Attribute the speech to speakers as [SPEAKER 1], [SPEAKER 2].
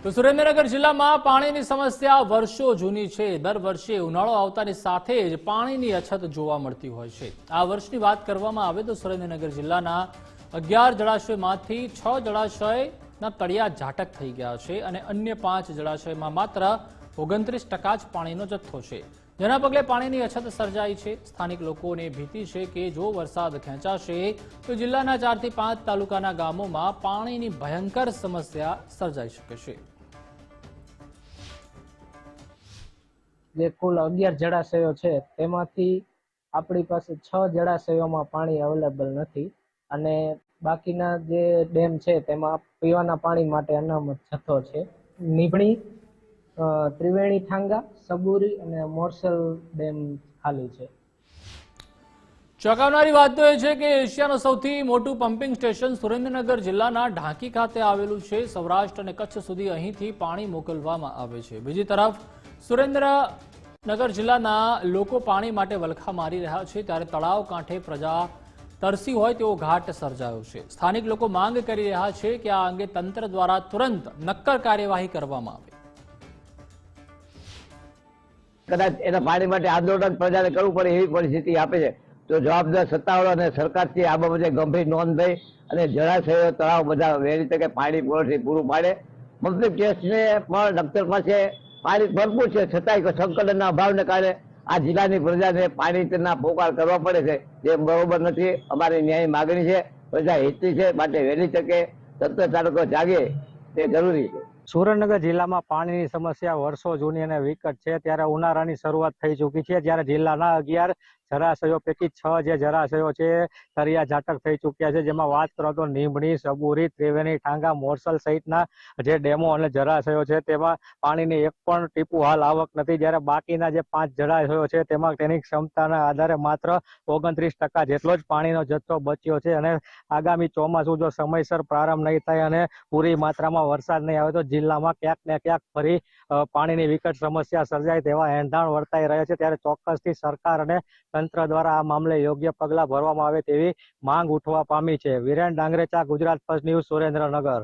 [SPEAKER 1] તો સુરેન્દ્રનગર જિલ્લામાં પાણીની સમસ્યા વર્ષો જૂની છે। દર વર્ષે ઉનાળો આવતાની સાથે જ પાણીની અછત જોવા મળતી હોય છે। આ વર્ષની વાત કરવામાં આવે તો સુરેન્દ્રનગર જિલ્લાના 11 જળાશયમાંથી 6 જળાશયના તળિયા ઝાટક થઈ ગયા છે અને અન્ય 5 જળાશયમાં માત્ર 29% જ પાણીનો જથ્થો છે, જેના પગલે પાણીની અછત સર્જાઈ છે। સ્થાનિક લોકોને ભીતિ છે કે જો વરસાદ ખેંચાશે તો જિલ્લાના 4 થી 5 તાલુકાના ગામોમાં પાણીની ભયંકર સમસ્યા સર્જાઈ શકે છે।
[SPEAKER 2] જે કુલ 11 જળાશયો છે તેમાંથી આપણી પાસે 6 જળાશયોમાં પાણી અવેલેબલ નથી અને બાકીના જે ડેમ છે તેમાં પીવાના પાણી માટે અનામત જથ્થો છે। નીભણી, ત્રિવેણી ઠાંગા, સબુરી અને મોરસલ ડેમ ખાલી છે।
[SPEAKER 1] ચોંકાવનારી વાત તો એ છે કે એશિયાનું સૌથી મોટું પમ્પિંગ સ્ટેશન સુરેન્દ્રનગર જિલ્લાના ઢાંકી ખાતે આવેલું છે। સૌરાષ્ટ્ર અને કચ્છ સુધી અહીંથી પાણી મોકલવામાં આવે છે। બીજી તરફ સુરેન્દ્રનગર જિલ્લાના લોકો પાણી માટે વલખા મારી રહ્યા છે, ત્યારે તળાવ કાંઠે પ્રજા તરસી હોય તેવો ઘાટ સર્જાયો છે। સ્થાનિક લોકો માંગ કરી રહ્યા છે કે આ અંગે તંત્ર દ્વારા તુરંત નક્કર કાર્યવાહી કરવામાં આવે।
[SPEAKER 3] કદાચ એના પાણી માટે આંદોલન પ્રજાને કરવું પડે એવી પરિસ્થિતિ આપે છે, તો જવાબદાર સત્તાવાળો અને સરકારથી આ બાબતે ગંભીર નોંધ લઈ અને જળાશયો, તળાવ બધા વહેલી તકે પાણી પૂરું પાડે। પમ્પિંગ ટેસ્ટને પણ ડોક્ટર પાસે પાણી ભરપૂર છે, છતાંય સંકલનના અભાવને કારણે આ જિલ્લાની પ્રજાને પાણીના પોકાર કરવા પડે છે, જે બરોબર નથી। અમારી ન્યાય માગણી છે, પ્રજા હિતની છે, માટે વહેલી તકે તંત્ર ચાલકો જાગે તે જરૂરી છે।
[SPEAKER 4] સુરેન્દ્રનગર જિલ્લામાં પાણીની સમસ્યા વર્ષો જૂની અને વિકટ છે, ત્યારે ઉનાળાની શરૂઆત થઈ ચૂકી છે, જ્યારે જિલ્લાના 11 જળાશયો પૈકી 6 જે જળાશયો છે તળિયા ઝાટક થઈ ચૂક્યા છે। જેમાં વાત કરો તો નીમડી, સબુરી, ત્રિવેણી ઠાંગા, મોરસલ સહિતના જે ડેમો અને જળાશયો છે તેમાં પાણીની એક પણ ટીપું હાલ આવક નથી, જ્યારે બાકીના જે 5 જળાશયો છે તેમાં તેની ક્ષમતાના આધારે માત્ર 29% જેટલો જ પાણીનો જથ્થો બચ્યો છે અને આગામી ચોમાસું જો સમયસર પ્રારંભ નહીં થાય અને પૂરી માત્રામાં વરસાદ નહીં આવે તો જિલ્લામાં ક્યાંક ને ક્યાંક ફરી પાણીની વિકટ સમસ્યા સર્જાય તેવા એંધાણ વર્તાઈ રહ્યા છે। ત્યારે ચોક્કસથી સરકાર અને તંત્ર દ્વારા આ મામલે યોગ્ય પગલાં ભરવામાં આવે તેવી માંગ ઉઠવા પામી છે। Viren Dangarecha, Gujarat first news, Surendranagar.